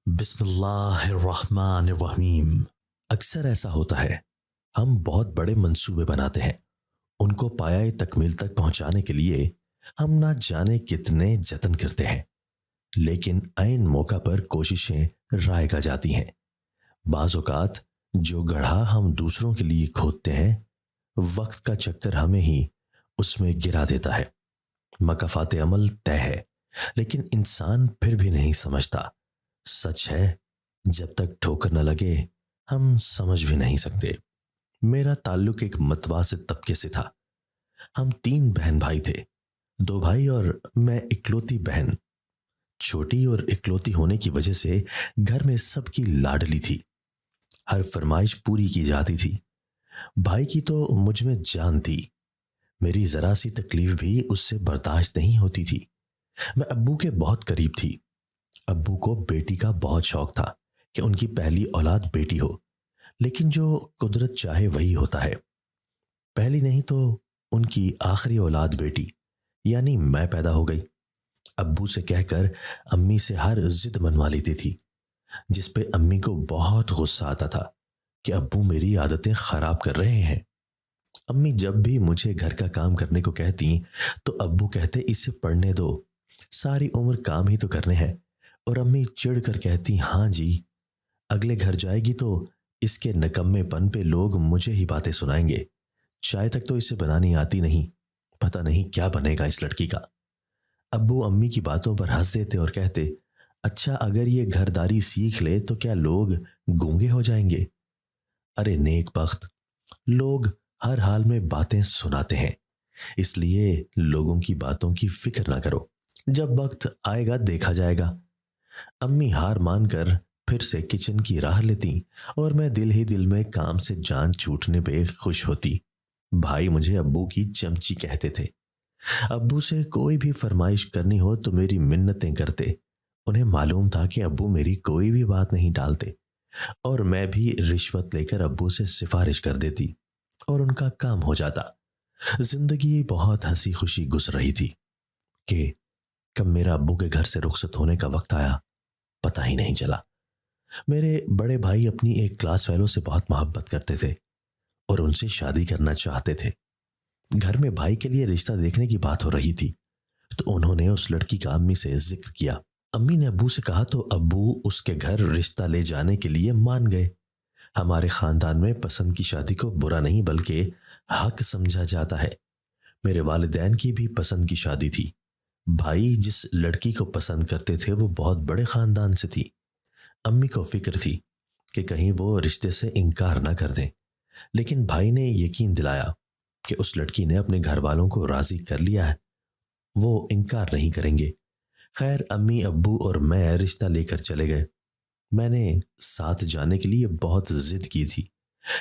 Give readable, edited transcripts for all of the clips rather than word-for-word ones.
بسم اللہ الرحمن الرحیم۔ اکثر ایسا ہوتا ہے، ہم بہت بڑے منصوبے بناتے ہیں، ان کو پایہ تکمیل تک پہنچانے کے لیے ہم نہ جانے کتنے جتن کرتے ہیں، لیکن عین موقع پر کوششیں رائگاں جاتی ہیں۔ بعض اوقات جو گڑھا ہم دوسروں کے لیے کھودتے ہیں، وقت کا چکر ہمیں ہی اس میں گرا دیتا ہے۔ مکافات عمل طے ہے، لیکن انسان پھر بھی نہیں سمجھتا۔ سچ ہے، جب تک ٹھوکر نہ لگے ہم سمجھ بھی نہیں سکتے۔ میرا تعلق ایک متوسط طبقے سے تھا۔ ہم 3 بہن بھائی تھے، 2 بھائی اور میں اکلوتی بہن۔ چھوٹی اور اکلوتی ہونے کی وجہ سے گھر میں سب کی لاڈلی تھی، ہر فرمائش پوری کی جاتی تھی۔ بھائی کی تو مجھ میں جان تھی، میری ذرا سی تکلیف بھی اس سے برداشت نہیں ہوتی تھی۔ میں ابو کے بہت قریب تھی۔ ابو کو بیٹی کا بہت شوق تھا کہ ان کی پہلی اولاد بیٹی ہو، لیکن جو قدرت چاہے وہی ہوتا ہے۔ پہلی نہیں تو ان کی آخری اولاد بیٹی یعنی میں پیدا ہو گئی۔ ابو سے کہہ کر امی سے ہر ضد منوا لیتی تھی، جس پہ امی کو بہت غصہ آتا تھا کہ ابو میری عادتیں خراب کر رہے ہیں۔ امی جب بھی مجھے گھر کا کام کرنے کو کہتی تو ابو کہتے اسے پڑھنے دو، ساری عمر کام ہی تو کرنے ہیں، اور امی چڑھ کر کہتی ہاں جی، اگلے گھر جائے گی تو اس کے نکمے پن پہ لوگ مجھے ہی باتیں سنائیں گے، چائے تک تو اسے بنانی آتی نہیں، پتہ نہیں کیا بنے گا اس لڑکی کا۔ ابو امی کی باتوں پر ہنس دیتے اور کہتے اچھا اگر یہ گھرداری سیکھ لے تو کیا لوگ گونگے ہو جائیں گے؟ ارے نیک بخت، لوگ ہر حال میں باتیں سناتے ہیں، اس لیے لوگوں کی باتوں کی فکر نہ کرو، جب وقت آئے گا دیکھا جائے گا۔ امی ہار مان کر پھر سے کچن کی راہ لیتی اور میں دل ہی دل میں کام سے جان چھوٹنے پہ خوش ہوتی۔ بھائی مجھے ابو کی چمچی کہتے تھے۔ ابو سے کوئی بھی فرمائش کرنی ہو تو میری منتیں کرتے، انہیں معلوم تھا کہ ابو میری کوئی بھی بات نہیں ٹالتے، اور میں بھی رشوت لے کر ابو سے سفارش کر دیتی اور ان کا کام ہو جاتا۔ زندگی بہت ہنسی خوشی گزر رہی تھی کہ کب میرا ابو کے گھر سے رخصت ہونے کا وقت آیا، پتہ ہی نہیں چلا۔ میرے بڑے بھائی اپنی ایک کلاس فیلو سے بہت محبت کرتے تھے اور ان سے شادی کرنا چاہتے تھے۔ گھر میں بھائی کے لیے رشتہ دیکھنے کی بات ہو رہی تھی تو انہوں نے اس لڑکی کا امی سے ذکر کیا۔ امی نے ابو سے کہا تو ابو اس کے گھر رشتہ لے جانے کے لیے مان گئے۔ ہمارے خاندان میں پسند کی شادی کو برا نہیں بلکہ حق سمجھا جاتا ہے۔ میرے والدین کی بھی پسند کی شادی تھی۔ بھائی جس لڑکی کو پسند کرتے تھے وہ بہت بڑے خاندان سے تھی۔ امی کو فکر تھی کہ کہیں وہ رشتے سے انکار نہ کر دیں، لیکن بھائی نے یقین دلایا کہ اس لڑکی نے اپنے گھر والوں کو راضی کر لیا ہے، وہ انکار نہیں کریں گے۔ خیر امی ابو اور میں رشتہ لے کر چلے گئے۔ میں نے ساتھ جانے کے لیے بہت ضد کی تھی،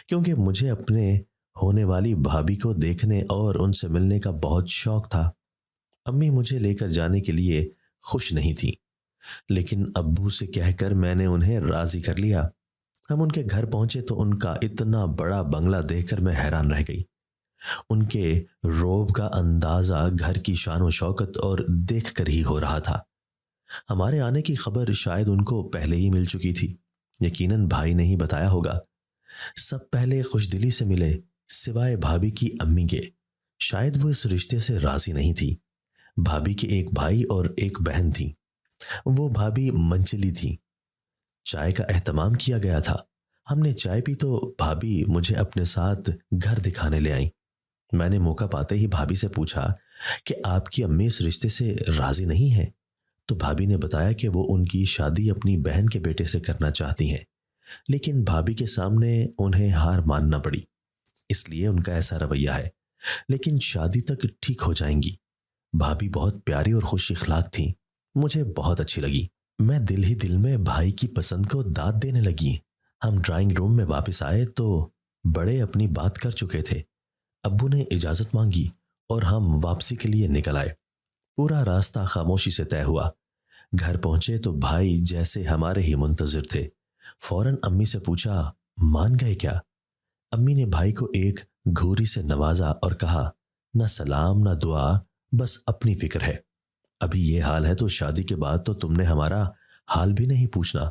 کیونکہ مجھے اپنے ہونے والی بھابھی کو دیکھنے اور ان سے ملنے کا بہت شوق تھا۔ امی مجھے لے کر جانے کے لیے خوش نہیں تھی، لیکن ابو سے کہہ کر میں نے انہیں راضی کر لیا۔ ہم ان کے گھر پہنچے تو ان کا اتنا بڑا بنگلہ دیکھ کر میں حیران رہ گئی۔ ان کے روب کا اندازہ گھر کی شان و شوکت اور دیکھ کر ہی ہو رہا تھا۔ ہمارے آنے کی خبر شاید ان کو پہلے ہی مل چکی تھی، یقیناً بھائی نے ہی بتایا ہوگا۔ سب پہلے خوش دلی سے ملے سوائے بھابھی کی امی کے، شاید وہ اس رشتے سے راضی نہیں تھی۔ بھابھی کے ایک بھائی اور ایک بہن تھی، وہ بھابھی منچلی تھی۔ چائے کا اہتمام کیا گیا تھا۔ ہم نے چائے پی تو بھابھی مجھے اپنے ساتھ گھر دکھانے لے آئیں۔ میں نے موقع پاتے ہی بھابھی سے پوچھا کہ آپ کی امی اس رشتے سے راضی نہیں ہیں، تو بھابھی نے بتایا کہ وہ ان کی شادی اپنی بہن کے بیٹے سے کرنا چاہتی ہیں، لیکن بھابھی کے سامنے انہیں ہار ماننا پڑی، اس لیے ان کا ایسا رویہ ہے، لیکن شادی تک ٹھیک ہو جائیں گی۔ بھابھی بہت پیاری اور خوش اخلاق تھیں، مجھے بہت اچھی لگی۔ میں دل ہی دل میں بھائی کی پسند کو داد دینے لگی۔ ہم ڈرائنگ روم میں واپس آئے تو بڑے اپنی بات کر چکے تھے۔ ابو نے اجازت مانگی اور ہم واپسی کے لیے نکل آئے۔ پورا راستہ خاموشی سے طے ہوا۔ گھر پہنچے تو بھائی جیسے ہمارے ہی منتظر تھے۔ فوراً امی سے پوچھا مان گئے کیا؟ امی نے بھائی کو ایک گھوری سے نوازا اور کہا نہ سلام نہ دعا، بس اپنی فکر ہے۔ ابھی یہ حال ہے تو شادی کے بعد تو تم نے ہمارا حال بھی نہیں پوچھنا۔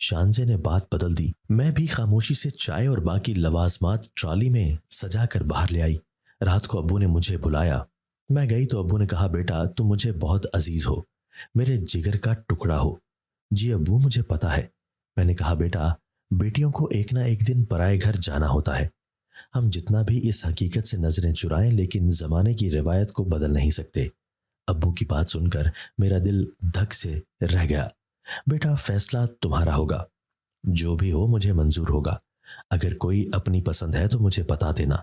شانزے نے بات بدل دی۔ میں بھی خاموشی سے چائے اور باقی لوازمات ٹرالی میں سجا کر باہر لے آئی۔ رات کو ابو نے مجھے بلایا۔ میں گئی تو ابو نے کہا، بیٹا تم مجھے بہت عزیز ہو، میرے جگر کا ٹکڑا ہو۔ جی ابو مجھے پتا ہے۔ میں نے کہا، بیٹا بیٹیوں کو ایک نہ ایک دن پرائے گھر جانا ہوتا ہے۔ ہم جتنا بھی اس حقیقت سے نظریں چرائیں لیکن زمانے کی روایت کو بدل نہیں سکتے۔ ابو کی بات سن کر میرا دل دھک سے رہ گیا۔ بیٹا فیصلہ تمہارا ہوگا، جو بھی ہو مجھے منظور ہوگا۔ اگر کوئی اپنی پسند ہے تو مجھے بتا دینا،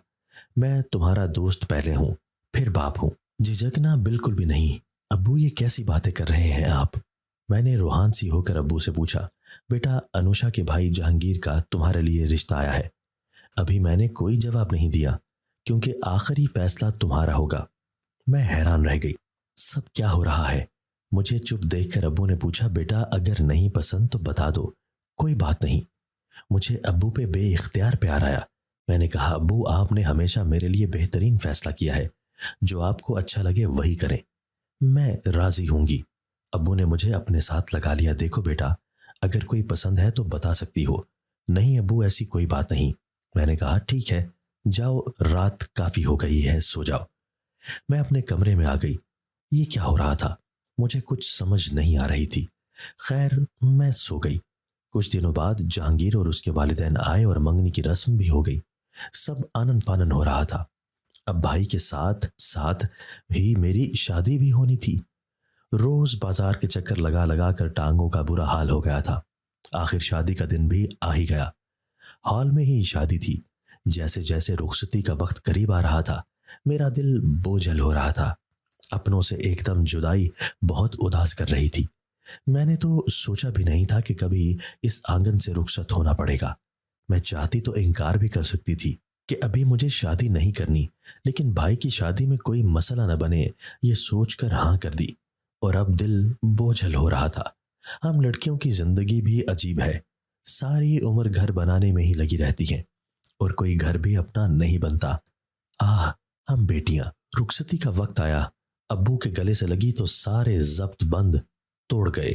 میں تمہارا دوست پہلے ہوں پھر باپ ہوں۔ جھجکنا بالکل بھی نہیں۔ ابو یہ کیسی باتیں کر رہے ہیں آپ؟ میں نے روحان سی ہو کر ابو سے پوچھا۔ بیٹا انوشا کے بھائی جہانگیر کا تمہارے لیے رشتہ آیا ہے۔ ابھی میں نے کوئی جواب نہیں دیا کیونکہ آخری فیصلہ تمہارا ہوگا۔ میں حیران رہ گئی، سب کیا ہو رہا ہے؟ مجھے چپ دیکھ کر ابو نے پوچھا، بیٹا اگر نہیں پسند تو بتا دو، کوئی بات نہیں۔ مجھے ابو پہ بے اختیار پیار آیا۔ میں نے کہا، ابو آپ نے ہمیشہ میرے لیے بہترین فیصلہ کیا ہے، جو آپ کو اچھا لگے وہی کریں، میں راضی ہوں گی۔ ابو نے مجھے اپنے ساتھ لگا لیا۔ دیکھو بیٹا اگر کوئی پسند ہے تو بتا سکتی ہو۔ نہیں ابو ایسی کوئی بات نہیں۔ میں نے کہا، ٹھیک ہے جاؤ، رات کافی ہو گئی ہے، سو جاؤ۔ میں اپنے کمرے میں آ گئی۔ یہ کیا ہو رہا تھا؟ مجھے کچھ سمجھ نہیں آ رہی تھی۔ خیر میں سو گئی۔ کچھ دنوں بعد جہانگیر اور اس کے والدین آئے اور منگنی کی رسم بھی ہو گئی۔ سب آنن فانن ہو رہا تھا۔ اب بھائی کے ساتھ ساتھ ہی میری شادی بھی ہونی تھی۔ روز بازار کے چکر لگا لگا کر ٹانگوں کا برا حال ہو گیا تھا۔ آخر شادی کا دن بھی آ ہی گیا۔ ہال میں ہی شادی تھی۔ جیسے جیسے رخصتی کا وقت قریب آ رہا تھا میرا دل بوجھل ہو رہا تھا۔ اپنوں سے ایک دم جدائی بہت اداس کر رہی تھی۔ میں نے تو سوچا بھی نہیں تھا کہ کبھی اس آنگن سے رخصت ہونا پڑے گا۔ میں چاہتی تو انکار بھی کر سکتی تھی کہ ابھی مجھے شادی نہیں کرنی، لیکن بھائی کی شادی میں کوئی مسئلہ نہ بنے یہ سوچ کر ہاں کر دی، اور اب دل بوجھل ہو رہا تھا۔ ہم لڑکیوں کی زندگی بھی عجیب ہے، ساری عمر گھر بنانے میں ہی لگی رہتی ہیں اور کوئی گھر بھی اپنا نہیں بنتا۔ ہم بیٹیاں۔ رخصتی کا وقت آیا۔ ابو کے گلے سے لگی تو سارے ضبط بند توڑ گئے۔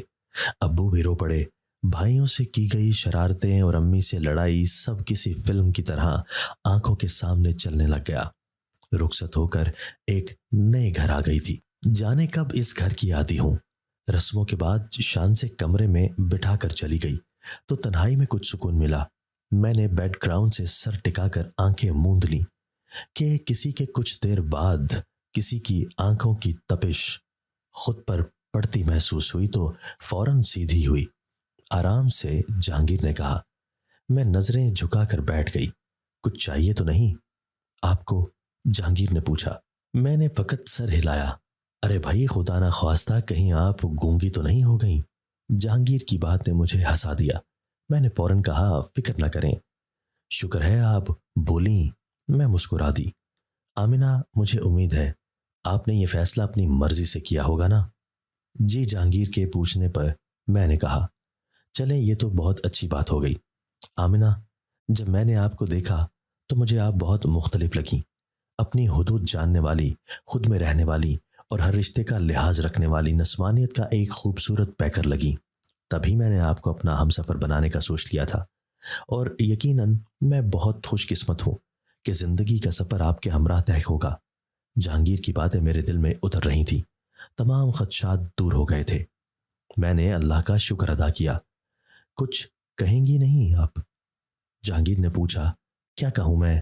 ابو بھی رو پڑے۔ بھائیوں سے کی گئی شرارتیں اور امی سے لڑائی سب کسی فلم کی طرح آنکھوں کے سامنے چلنے لگ گیا۔ رخصت ہو کر ایک نئے گھر آ گئی تھی۔ جانے کب اس گھر کی عادی ہوں۔ رسموں کے بعد شان سے کمرے میں بٹھا کر چلی گئی تو تنہائی میں کچھ سکون ملا۔ میں نے بیڈ گراؤنڈ سے سر ٹکا کر آنکھیں موند لیں کہ کسی کے کچھ دیر بعد کسی کی آنکھوں کی تپش خود پر پڑتی محسوس ہوئی تو فوراً سیدھی ہوئی۔ آرام سے جہانگیر نے کہا۔ میں نظریں جھکا کر بیٹھ گئی۔ کچھ چاہیے تو نہیں آپ کو؟ جہانگیر نے پوچھا۔ میں نے فقط سر ہلایا۔ ارے بھائی خدا نہ خواستہ کہیں آپ گونگی تو نہیں ہو گئیں؟ جہانگیر کی بات نے مجھے ہنسا دیا۔ میں نے فوراً کہا، فکر نہ کریں، شکر ہے آپ بولیں۔ میں مسکرا دی۔ آمنہ مجھے امید ہے آپ نے یہ فیصلہ اپنی مرضی سے کیا ہوگا نا؟ جی جہانگیر کے پوچھنے پر میں نے کہا۔ چلیں یہ تو بہت اچھی بات ہو گئی۔ آمنہ جب میں نے آپ کو دیکھا تو مجھے آپ بہت مختلف لگیں، اپنی حدود جاننے والی، خود میں رہنے والی اور ہر رشتے کا لحاظ رکھنے والی نسوانیت کا ایک خوبصورت پیکر لگیں۔ تبھی میں نے آپ کو اپنا ہم سفر بنانے کا سوچ لیا تھا، اور یقیناً میں بہت خوش قسمت ہوں کہ زندگی کا سفر آپ کے ہمراہ طے ہوگا۔ جہانگیر کی باتیں میرے دل میں اتر رہی تھیں، تمام خدشات دور ہو گئے تھے۔ میں نے اللہ کا شکر ادا کیا۔ کچھ کہیں گی نہیں آپ؟ جہانگیر نے پوچھا۔ کیا کہوں میں؟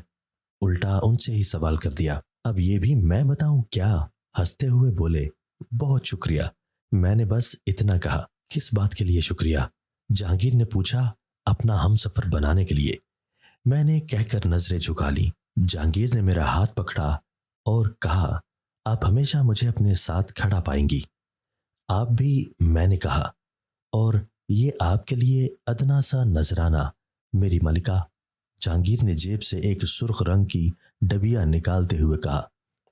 الٹا ان سے ہی سوال کر دیا۔ اب یہ بھی میں بتاؤں کیا؟ ہنستے ہوئے بولے۔ بہت شکریہ، میں نے بس اتنا کہا۔ کس بات کے لیے شکریہ؟ جہانگیر نے پوچھا۔ اپنا ہم سفر بنانے کے لیے، میں نے کہہ کر نظریں جھکا لی۔ جہانگیر نے میرا ہاتھ پکڑا اور کہا، آپ ہمیشہ مجھے اپنے ساتھ کھڑا پائیں گی۔ آپ بھی، میں نے کہا، اور یہ آپ کے لیے ادنا سا نذرانہ میری ملکہ۔ جہانگیر نے جیب سے ایک سرخ رنگ کی ڈبیا نکالتے ہوئے کہا،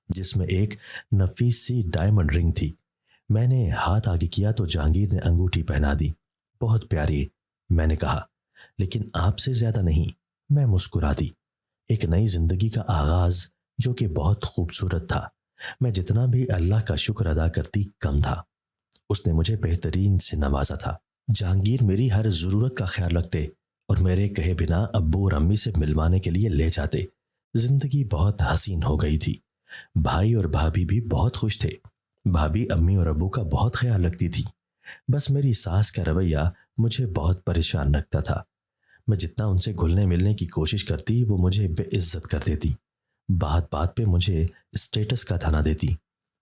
جس میں ایک نفیس سی ڈائمنڈ رنگ تھی۔ میں نے ہاتھ آگے کیا تو جہانگیر نے انگوٹھی پہنا دی۔ بہت پیاری، میں نے کہا، لیکن آپ سے زیادہ نہیں۔ میں مسکرا دی۔ ایک نئی زندگی کا آغاز جو کہ بہت خوبصورت تھا۔ میں جتنا بھی اللہ کا شکر ادا کرتی کم تھا۔ اس نے مجھے بہترین سے نوازا تھا۔ جہانگیر میری ہر ضرورت کا خیال رکھتے اور میرے کہے بنا ابو اور امی سے ملوانے کے لیے لے جاتے۔ زندگی بہت حسین ہو گئی تھی۔ بھائی اور بھابھی بھی بہت خوش تھے۔ بھابھی امی اور ابو کا بہت خیال رکھتی تھی۔ بس میری ساس کا رویہ مجھے بہت پریشان رکھتا تھا۔ میں جتنا ان سے گھلنے ملنے کی کوشش کرتی وہ مجھے بے عزت کر دیتی۔ بات بات پہ مجھے اسٹیٹس کا تانا دیتی۔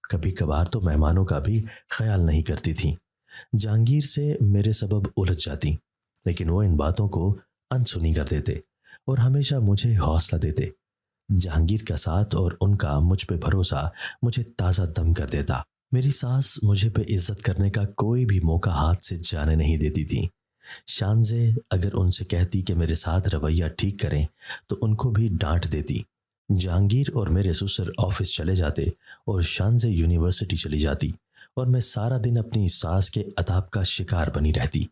کبھی کبھار تو مہمانوں کا بھی خیال نہیں کرتی تھی۔ جہانگیر سے میرے سبب الجھ جاتی، لیکن وہ ان باتوں کو انسنی کر دیتے اور ہمیشہ مجھے حوصلہ دیتے۔ جہانگیر کا ساتھ اور ان کا مجھ پہ بھروسہ مجھے تازہ دم کر دیتا۔ میری ساس مجھے بے عزت کرنے کا کوئی بھی موقع ہاتھ سے جانے نہیں دیتی تھی۔ شانزے اگر ان سے کہتی کہ میرے ساتھ رویہ ٹھیک کریں تو ان کو بھی ڈانٹ دیتی۔ جہانگیر اور میرے سسر آفس چلے جاتے اور شانزے یونیورسٹی چلی جاتی اور میں سارا دن اپنی ساس کے عتاب کا شکار بنی رہتی۔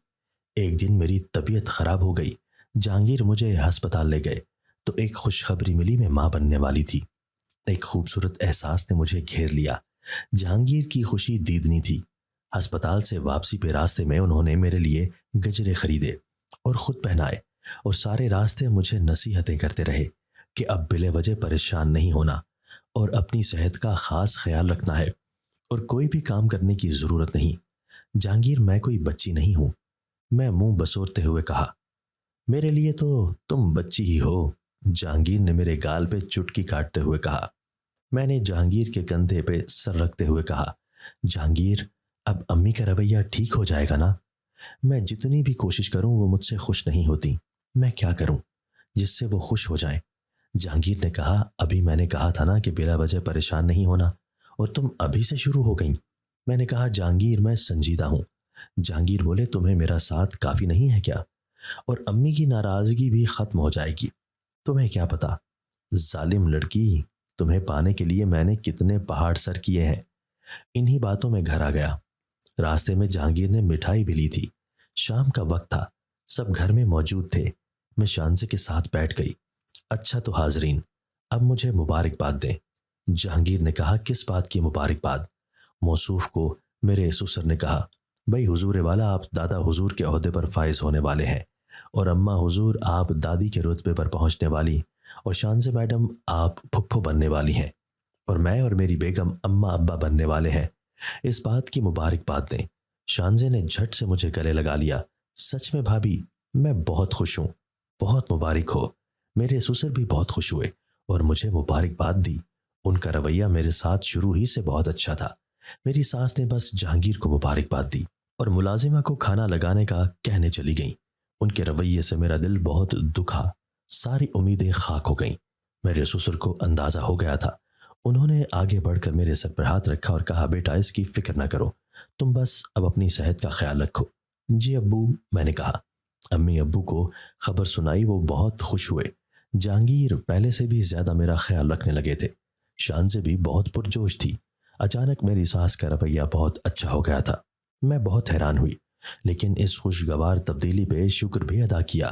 ایک دن میری طبیعت خراب ہو گئی۔ جہانگیر مجھے ہسپتال لے گئے تو ایک خوشخبری ملی، میں ماں بننے والی تھی۔ ایک خوبصورت احساس نے مجھے گھیر لیا۔ جہانگیر کی خوشی دیدنی تھی۔ ہسپتال سے واپسی پہ راستے میں انہوں نے میرے لیے گجرے خریدے اور خود پہنائے اور سارے راستے مجھے نصیحتیں کرتے رہے کہ اب بلے وجہ پریشان نہیں ہونا اور اپنی صحت کا خاص خیال رکھنا ہے اور کوئی بھی کام کرنے کی ضرورت نہیں۔ جہانگیر میں کوئی بچی نہیں ہوں، میں منہ بسورتے ہوئے کہا۔ میرے لیے تو تم بچی ہی ہو، جہانگیر نے میرے گال پہ چٹکی کاٹتے ہوئے کہا۔ میں نے جہانگیر کے کندھے پہ سر رکھتے ہوئے کہا، جہانگیر اب امی کا رویہ ٹھیک ہو جائے گا نا؟ میں جتنی بھی کوشش کروں وہ مجھ سے خوش نہیں ہوتی۔ میں کیا کروں جس سے وہ خوش ہو جائیں؟ جہانگیر نے کہا، ابھی میں نے کہا تھا نا کہ بلا وجہ پریشان نہیں ہونا، اور تم ابھی سے شروع ہو گئیں۔ میں نے کہا، جہانگیر میں سنجیدہ ہوں۔ جہانگیر بولے، تمہیں میرا ساتھ کافی نہیں ہے کیا؟ اور امی کی ناراضگی بھی ختم ہو جائے گی۔ تمہیں کیا پتا ظالم لڑکی، تمہیں پانے کے لیے میں نے کتنے پہاڑ سر کیے ہیں۔ انہی باتوں میں گھر آ گیا۔ راستے میں جہانگیر نے مٹھائی بھی لی تھی۔ شام کا وقت تھا، سب گھر میں موجود تھے۔ میں شانزے کے ساتھ بیٹھ گئی۔ اچھا تو حاضرین، اب مجھے مبارکباد دیں۔ جہانگیر نے کہا، کس بات کی مبارکباد؟ موصوف کو میرے سسر نے کہا، بھائی حضور والا آپ دادا حضور کے عہدے پر فائز ہونے والے ہیں، اور اماں حضور آپ دادی کے رتبے پر پہنچنے والی، اور شانزے میڈم آپ پھپھو بننے والی ہیں، اور میں اور میری بیگم اماں ابا بننے والے ہیں۔ اس بات کی مبارکباد دیں۔ شانزے نے جھٹ سے مجھے گلے لگا لیا۔ سچ میں بھابھی، میں بہت خوش ہوں، بہت مبارک ہو۔ میرے سسر بھی بہت خوش ہوئے اور مجھے مبارکباد دی۔ ان کا رویہ میرے ساتھ شروع ہی سے بہت اچھا تھا۔ میری ساس نے بس جہانگیر کو مبارکباد دی اور ملازمہ کو کھانا لگانے کا کہنے چلی گئیں۔ ان کے رویے سے میرا دل بہت دکھا، ساری امیدیں خاک ہو گئیں۔ میرے سسر کو اندازہ ہو گیا تھا۔ انہوں نے آگے بڑھ کر میرے سر پر ہاتھ رکھا اور کہا، بیٹا اس کی فکر نہ کرو، تم بس اب اپنی صحت کا خیال رکھو۔ جی ابو، میں نے کہا۔ امی ابو کو خبر سنائی، وہ بہت خوش ہوئے۔ جہانگیر پہلے سے بھی زیادہ میرا خیال رکھنے لگے تھے۔ شانزے بھی بہت پرجوش تھی۔ اچانک میری ساس کا رویہ بہت اچھا ہو گیا تھا۔ میں بہت حیران ہوئی، لیکن اس خوشگوار تبدیلی پہ شکر بھی ادا کیا۔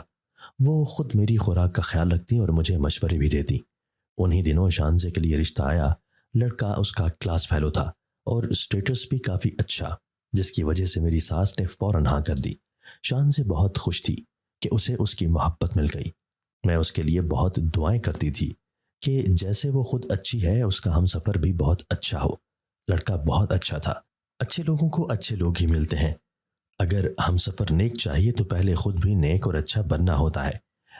وہ خود میری خوراک کا خیال رکھتی اور مجھے مشورے بھی دیتی۔ انہی دنوں شانزے کے لیے رشتہ آیا۔ لڑکا اس کا کلاس فیلو تھا اور اسٹیٹس بھی کافی اچھا، جس کی وجہ سے میری ساس نے فوراً ہاں کر دی۔ شانزے بہت خوش تھی کہ اسے اس کی محبت مل گئی۔ میں اس کے لیے بہت دعائیں کرتی تھی کہ جیسے وہ خود اچھی ہے، اس کا ہم سفر بھی بہت اچھا ہو۔ لڑکا بہت اچھا تھا۔ اچھے لوگوں کو اچھے لوگ ہی ملتے ہیں۔ اگر ہم سفر نیک چاہیے تو پہلے خود بھی نیک اور اچھا بننا ہوتا ہے۔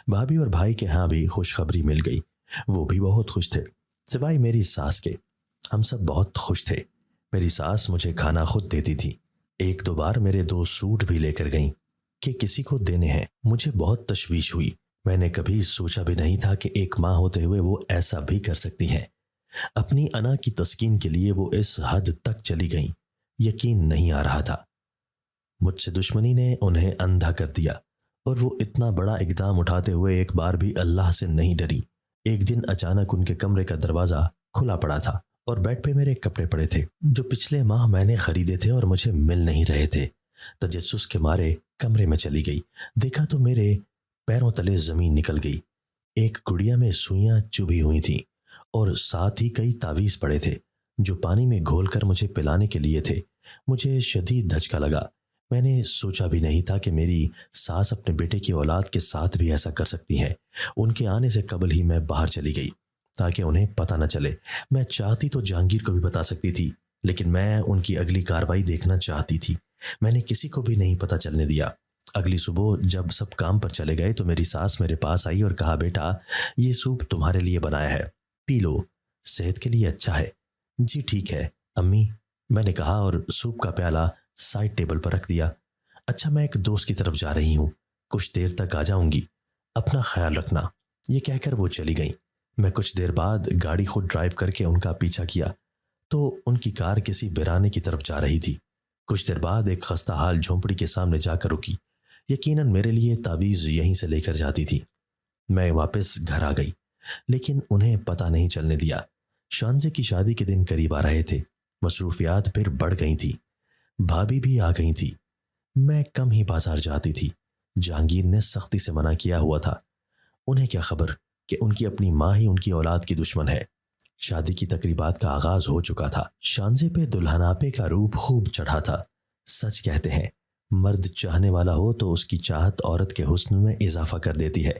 بھابھی اور بھائی کے ہاں بھی خوشخبری مل گئی۔ وہ بھی بہت خوش تھے، سوائے میری ساس کے۔ ہم سب بہت خوش تھے۔ میری ساس مجھے کھانا خود دیتی تھی۔ ایک دو بار میرے 2 سوٹ بھی لے کر گئیں کہ کسی کو دینے ہیں۔ مجھے بہت تشویش ہوئی۔ میں نے کبھی سوچا بھی نہیں تھا کہ ایک ماں ہوتے ہوئے وہ ایسا بھی کر سکتی ہیں۔ اپنی انا کی تسکین کے لیے وہ اس حد تک چلی گئیں، یقین نہیں آ رہا تھا۔ مجھ سے دشمنی نے انہیں اندھا کر دیا، اور وہ اتنا بڑا اقدام اٹھاتے ہوئے ایک بار بھی اللہ سے نہیں ڈری۔ ایک دن اچانک ان کے کمرے کا دروازہ کھلا پڑا تھا اور بیڈ پہ میرے کپڑے پڑے تھے جو پچھلے ماہ میں نے خریدے تھے اور مجھے مل نہیں رہے تھے۔ تجسس کے مارے کمرے میں چلی گئی۔ دیکھا تو میرے پیروں تلے زمین نکل گئی۔ ایک گڑیا میں سوئیاں چبھی ہوئی تھیں اور ساتھ ہی کئی تعویذ پڑے تھے جو پانی میں گھول کر مجھے پلانے کے لیے تھے۔ مجھے شدید دھچکا لگا۔ میں نے سوچا بھی نہیں تھا کہ میری ساس اپنے بیٹے کی اولاد کے ساتھ بھی ایسا کر سکتی ہیں۔ ان کے آنے سے قبل ہی میں باہر چلی گئی تاکہ انہیں پتہ نہ چلے۔ میں چاہتی تو جہانگیر کو بھی بتا سکتی تھی، لیکن میں ان کی اگلی کارروائی دیکھنا چاہتی تھی۔ میں نے کسی کو بھی نہیں پتہ چلنے دیا۔ اگلی صبح جب سب کام پر چلے گئے تو میری ساس میرے پاس آئی اور کہا، بیٹا یہ سوپ تمہارے لیے بنایا ہے، پی لو، صحت کے لیے اچھا ہے۔ جی ٹھیک ہے امی، میں نے کہا اور سوپ کا پیالہ سائڈ ٹیبل پر رکھ دیا۔ اچھا میں ایک دوست کی طرف جا رہی ہوں، کچھ دیر تک آ جاؤں گی، اپنا خیال رکھنا۔ یہ کہہ کر وہ چلی گئیں۔ میں کچھ دیر بعد گاڑی خود ڈرائیو کر کے ان کا پیچھا کیا تو ان کی کار کسی ویرانے کی طرف جا رہی تھی۔ کچھ دیر بعد ایک خستہ حال جھونپڑی کے سامنے جا کر رکی۔ یقیناً میرے لیے تعویذ یہیں سے لے کر جاتی تھی۔ میں واپس گھر آ گئی، لیکن انہیں پتہ نہیں چلنے دیا۔ شانزے کی شادی کے دن قریب آ رہے تھے۔ مصروفیات پھر بڑھ گئی تھی۔ بھابھی بھی آ گئی تھی۔ میں کم ہی بازار جاتی تھی۔ جہانگیر نے سختی سے منع کیا ہوا تھا۔ انہیں کیا خبر کہ ان کی اپنی ماں ہی ان کی اولاد کی دشمن ہے۔ شادی کی تقریبات کا آغاز ہو چکا تھا۔ شانزے پہ دلہناپے کا روپ خوب چڑھا تھا۔ سچ کہتے ہیں، مرد چاہنے والا ہو تو اس کی چاہت عورت کے حسن میں اضافہ کر دیتی ہے،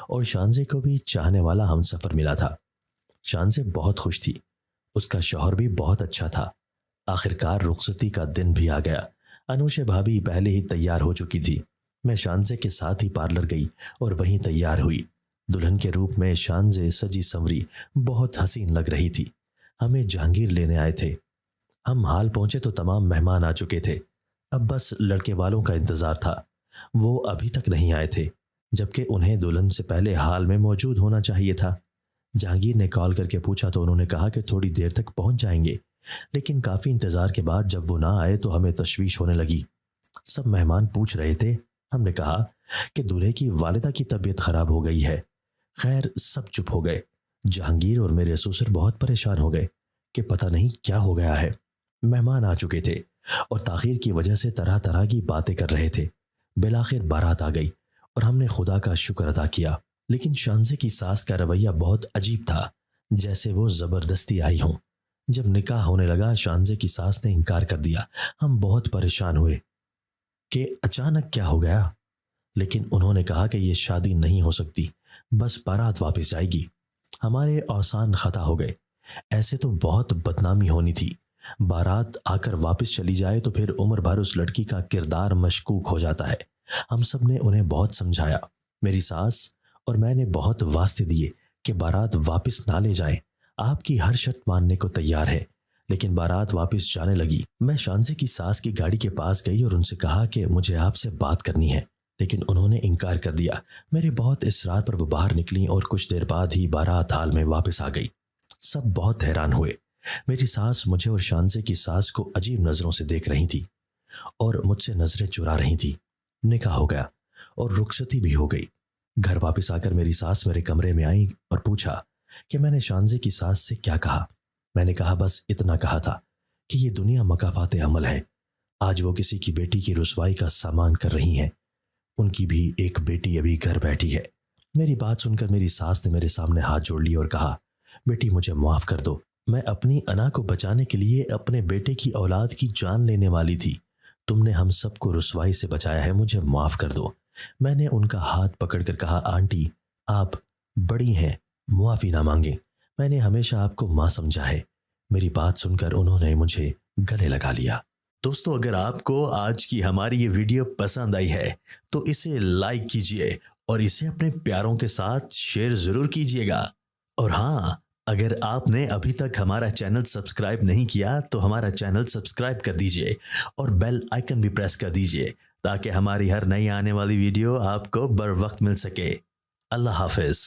اور شانزے کو بھی چاہنے والا ہمسفر ملا تھا۔ شانزے بہت خوش تھی۔ اس کا شوہر بھی بہت اچھا تھا۔ آخرکار رخصتی کا دن بھی آ گیا۔ انوشے بھابھی پہلے ہی تیار ہو چکی تھی۔ میں شانزے کے ساتھ ہی پارلر گئی اور وہیں تیار ہوئی۔ دلہن کے روپ میں شانزے سجی سنوری بہت حسین لگ رہی تھی۔ ہمیں جہانگیر لینے آئے تھے۔ ہم ہال پہنچے تو تمام مہمان آ چکے تھے۔ اب بس لڑکے والوں کا انتظار تھا۔ وہ ابھی تک نہیں آئے تھے، جبکہ انہیں دلہن سے پہلے ہال میں موجود ہونا چاہیے تھا۔ جہانگیر نے کال کر کے پوچھا تو انہوں نے کہا کہ تھوڑی دیر تک پہنچ جائیں گے، لیکن کافی انتظار کے بعد جب وہ نہ آئے تو ہمیں تشویش ہونے لگی۔ سب مہمان پوچھ رہے تھے۔ ہم نے کہا کہ دولہے کی والدہ کی طبیعت خراب ہو گئی ہے۔ خیر سب چپ ہو گئے۔ جہانگیر اور میرے سسر بہت پریشان ہو گئے کہ پتہ نہیں کیا ہو گیا ہے۔ مہمان آ چکے تھے اور تاخیر کی وجہ سے طرح طرح کی باتیں کر رہے تھے۔ بالآخر بارات آ گئی اور ہم نے خدا کا شکر ادا کیا، لیکن شانزے کی ساس کا رویہ بہت عجیب تھا، جیسے وہ زبردستی آئی ہوں۔ جب نکاح ہونے لگا شانزے کی ساس نے انکار کر دیا۔ ہم بہت پریشان ہوئے کہ اچانک کیا ہو گیا، لیکن انہوں نے کہا کہ یہ شادی نہیں ہو سکتی، بس بارات واپس جائے گی۔ ہمارے اوسان خطا ہو گئے۔ ایسے تو بہت بدنامی ہونی تھی، بارات آ کر واپس چلی جائے تو پھر عمر بھر اس لڑکی کا کردار مشکوک ہو جاتا ہے۔ ہم سب نے انہیں بہت سمجھایا۔ میری ساس اور میں نے بہت واسطے دیے کہ بارات واپس نہ لے جائیں، آپ کی ہر شرط ماننے کو تیار ہے، لیکن بارات واپس جانے لگی۔ میں شانزے کی ساس کی گاڑی کے پاس گئی اور ان سے کہا کہ مجھے آپ سے بات کرنی ہے، لیکن انہوں نے انکار کر دیا۔ میرے بہت اصرار پر وہ باہر نکلیں اور کچھ دیر بعد ہی بارات حال میں واپس آ گئی۔ سب بہت حیران ہوئے۔ میری ساس مجھے اور شانزے کی ساس کو عجیب نظروں سے دیکھ رہی تھی اور مجھ سے نظریں چرا رہی تھی۔ نکاح ہو گیا اور رخصتی بھی ہو گئی۔ گھر واپس آ کر میری ساس میرے کمرے میں آئی اور پوچھا کہ میں نے شانزے کی ساس سے کیا کہا۔ میں نے کہا بس اتنا کہا تھا کہ یہ دنیا مکافات عمل ہے۔ آج وہ کسی کی بیٹی کی رسوائی کا سامان کر رہی ہیں۔ ان کی بھی ایک بیٹی ابھی گھر بیٹھی ہے۔ میری بات سن کر میری ساس نے میرے سامنے ہاتھ جوڑ لی اور کہا، بیٹی مجھے معاف کر دو، میں اپنی انا کو بچانے کے لیے اپنے بیٹے کی اولاد کی جان لینے والی تھی۔ تم نے ہم سب کو رسوائی سے بچایا ہے، مجھے معاف کر دو۔ میں نے ان کا ہاتھ پکڑ کر کہا، آنٹی آپ بڑی ہیں، معافی نہ مانگیں، میں نے ہمیشہ آپ کو ماں سمجھا ہے۔ میری بات سن کر انہوں نے مجھے گلے لگا لیا۔ دوستو اگر آپ کو آج کی ہماری یہ ویڈیو پسند آئی ہے تو اسے لائک کیجئے اور اسے اپنے پیاروں کے ساتھ شیئر ضرور کیجئے گا۔ اور ہاں، اگر آپ نے ابھی تک ہمارا چینل سبسکرائب نہیں کیا تو ہمارا چینل سبسکرائب کر دیجئے اور بیل آئیکن بھی پریس کر دیجئے تاکہ ہماری ہر نئی آنے والی ویڈیو آپ کو بر وقت مل سکے۔ اللہ حافظ۔